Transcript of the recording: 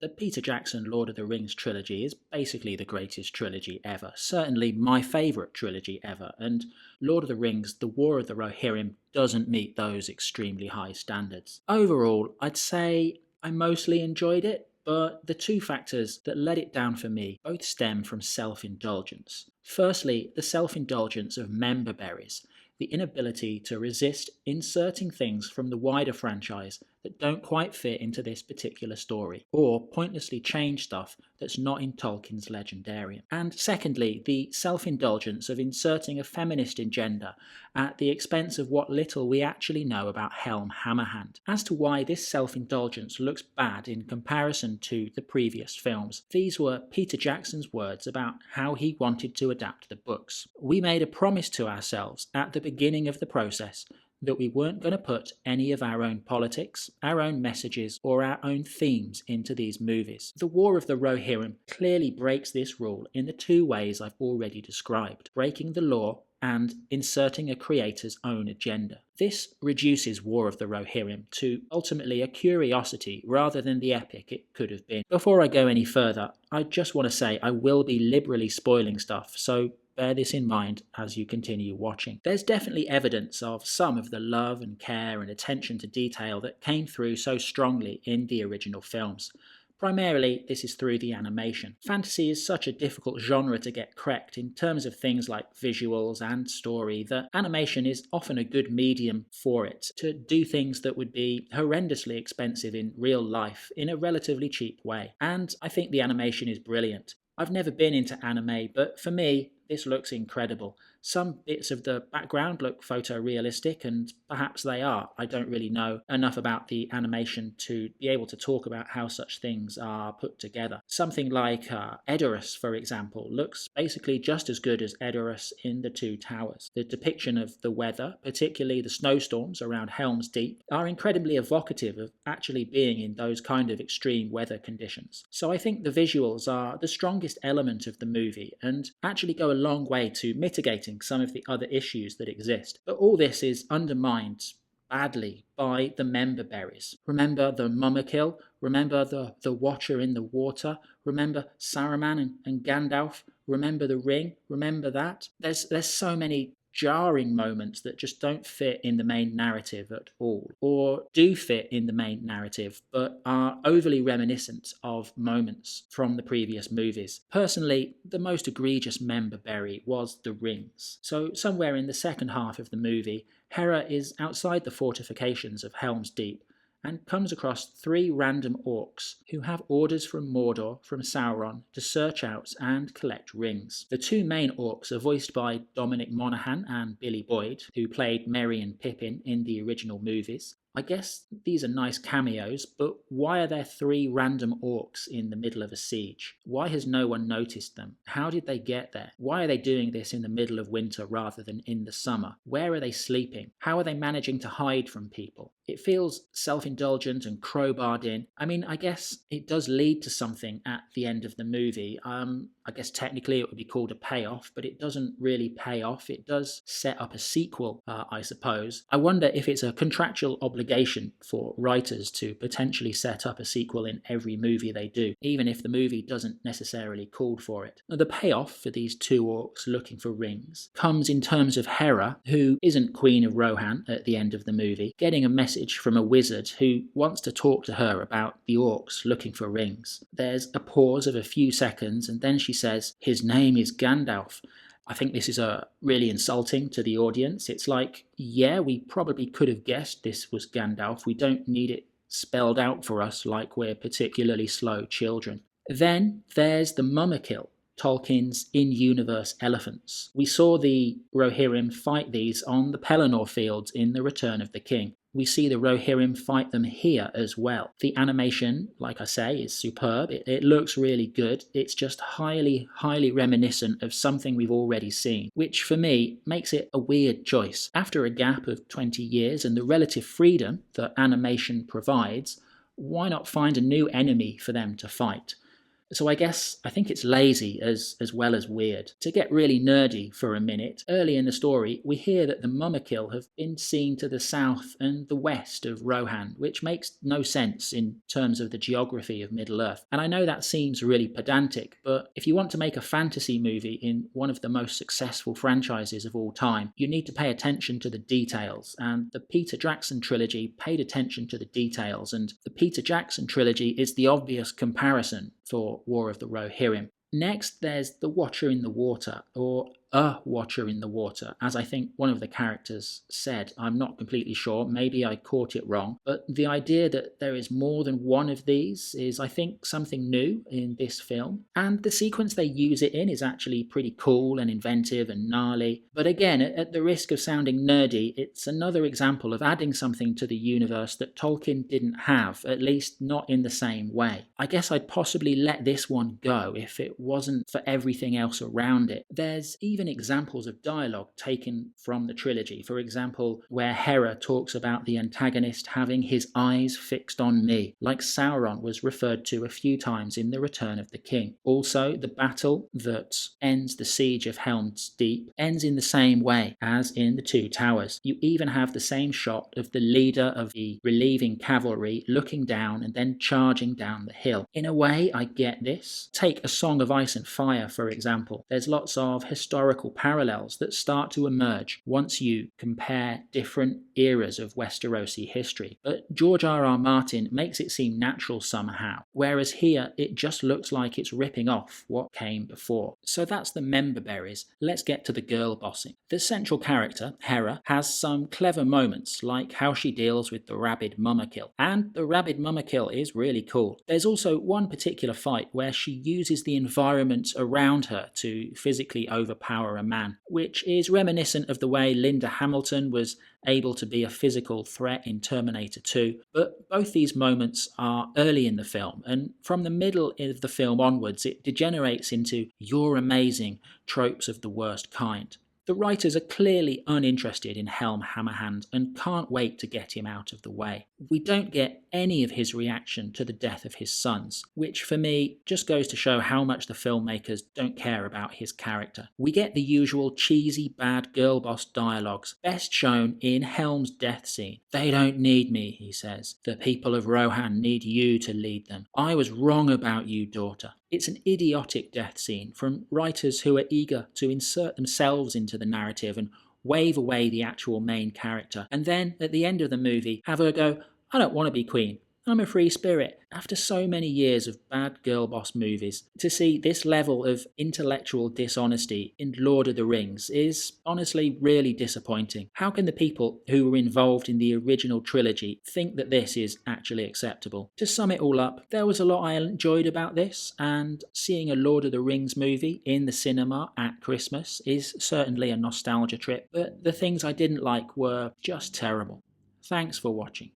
The Peter Jackson Lord of the Rings trilogy is basically the greatest trilogy ever, certainly my favourite trilogy ever, and Lord of the Rings, The War of the Rohirrim doesn't meet those extremely high standards. Overall, I'd say I mostly enjoyed it, but the two factors that let it down for me both stem from self-indulgence. Firstly, the self-indulgence of member berries, the inability to resist inserting things from the wider franchise that don't quite fit into this particular story, or pointlessly change stuff that's not in Tolkien's Legendarium. And secondly, the self-indulgence of inserting a feminist agenda at the expense of what little we actually know about Helm Hammerhand. As to why this self-indulgence looks bad in comparison to the previous films, these were Peter Jackson's words about how he wanted to adapt the books. We made a promise to ourselves at the beginning of the process that we weren't going to put any of our own politics, our own messages, or our own themes into these movies. The War of the Rohirrim clearly breaks this rule in the two ways I've already described, breaking the law and inserting a creator's own agenda. This reduces War of the Rohirrim to ultimately a curiosity rather than the epic it could have been. Before I go any further, I just want to say I will be liberally spoiling stuff, so bear this in mind as you continue watching. There's definitely evidence of some of the love and care and attention to detail that came through so strongly in the original films. Primarily, this is through the animation. Fantasy is such a difficult genre to get correct in terms of things like visuals and story that animation is often a good medium for it, to do things that would be horrendously expensive in real life in a relatively cheap way. And I think the animation is brilliant. I've never been into anime, but for me, this looks incredible. Some bits of the background look photorealistic, and perhaps they are. I don't really know enough about the animation to be able to talk about how such things are put together. Something like Edoras, for example, looks basically just as good as Edoras in The Two Towers. The depiction of the weather, particularly the snowstorms around Helm's Deep, are incredibly evocative of actually being in those kind of extreme weather conditions. So I think the visuals are the strongest element of the movie and actually go a long way to mitigating some of the other issues that exist. But all this is undermined badly by the member berries. Remember the Mummakill? Remember the Watcher in the Water? Remember Saruman and Gandalf? Remember the Ring? Remember that? There's so many jarring moments that just don't fit in the main narrative at all, or do fit in the main narrative but are overly reminiscent of moments from the previous movies. Personally, the most egregious member berry was the rings. So somewhere in the second half of the movie, Hera is outside the fortifications of Helm's Deep and comes across three random orcs who have orders from Mordor from Sauron to search out and collect rings. The two main orcs are voiced by Dominic Monaghan and Billy Boyd, who played Merry and Pippin in the original movies. I guess these are nice cameos, but why are there three random orcs in the middle of a siege? Why has no one noticed them? How did they get there? Why are they doing this in the middle of winter rather than in the summer? Where are they sleeping? How are they managing to hide from people? It feels self-indulgent and crowbarred in. I mean, I guess it does lead to something at the end of the movie. I guess technically it would be called a payoff, but it doesn't really pay off. It does set up a sequel, I suppose. I wonder if it's a contractual obligation for writers to potentially set up a sequel in every movie they do, even if the movie doesn't necessarily call for it. Now, the payoff for these two orcs looking for rings comes in terms of Hera, who isn't Queen of Rohan at the end of the movie, getting a message from a wizard who wants to talk to her about the orcs looking for rings. There's a pause of a few seconds, and then she says, "His name is Gandalf." I think this is really insulting to the audience. It's like, yeah, we probably could have guessed this was Gandalf. We don't need it spelled out for us like we're particularly slow children. Then there's the Mummakill, Tolkien's in-universe elephants. We saw the Rohirrim fight these on the Pelennor fields in The Return of the King. We see the Rohirrim fight them here as well. The animation, like I say, is superb. It looks really good. It's just highly, highly reminiscent of something we've already seen, which for me makes it a weird choice. After a gap of 20 years and the relative freedom that animation provides, why not find a new enemy for them to fight? So I think it's lazy as well as weird. To get really nerdy for a minute, early in the story, we hear that the Mumakil have been seen to the south and the west of Rohan, which makes no sense in terms of the geography of Middle-earth. And I know that seems really pedantic, but if you want to make a fantasy movie in one of the most successful franchises of all time, you need to pay attention to the details, and the Peter Jackson trilogy paid attention to the details, and the Peter Jackson trilogy is the obvious comparison for War of the Rohirrim. Next, there's the Watcher in the Water, or a Watcher in the Water, as I think one of the characters said. I'm not completely sure, maybe I caught it wrong, but the idea that there is more than one of these is, I think, something new in this film, and the sequence they use it in is actually pretty cool and inventive and gnarly. But again, at the risk of sounding nerdy, it's another example of adding something to the universe that Tolkien didn't have, at least not in the same way. I guess I'd possibly let this one go if it wasn't for everything else around it. There's even examples of dialogue taken from the trilogy. For example, where Hera talks about the antagonist having his eyes fixed on me, like Sauron was referred to a few times in The Return of the King. Also, the battle that ends the siege of Helm's Deep ends in the same way as in The Two Towers. You even have the same shot of the leader of the relieving cavalry looking down and then charging down the hill. In a way, I get this. Take A Song of Ice and Fire, for example. There's lots of historical parallels that start to emerge once you compare different eras of Westerosi history. But George R.R. Martin makes it seem natural somehow, whereas here it just looks like it's ripping off what came before. So that's the member berries. Let's get to the girl bossing. The central character, Hera, has some clever moments, like how she deals with the rabid Mumakil. And the rabid Mumakil is really cool. There's also one particular fight where she uses the environment around her to physically overpower a man, which is reminiscent of the way Linda Hamilton was able to be a physical threat in Terminator 2, but both these moments are early in the film, and from the middle of the film onwards it degenerates into "you're amazing" tropes of the worst kind. The writers are clearly uninterested in Helm Hammerhand and can't wait to get him out of the way. We don't get any of his reaction to the death of his sons, which for me just goes to show how much the filmmakers don't care about his character. We get the usual cheesy bad girl boss dialogues, best shown in Helm's death scene. "They don't need me," he says. "The people of Rohan need you to lead them. I was wrong about you, daughter." It's an idiotic death scene from writers who are eager to insert themselves into the narrative and wave away the actual main character, and then at the end of the movie have her go, "I don't want to be queen. I'm a free spirit." After so many years of bad girl boss movies, to see this level of intellectual dishonesty in Lord of the Rings is honestly really disappointing. How can the people who were involved in the original trilogy think that this is actually acceptable? To sum it all up, there was a lot I enjoyed about this, and seeing a Lord of the Rings movie in the cinema at Christmas is certainly a nostalgia trip, but the things I didn't like were just terrible. Thanks for watching.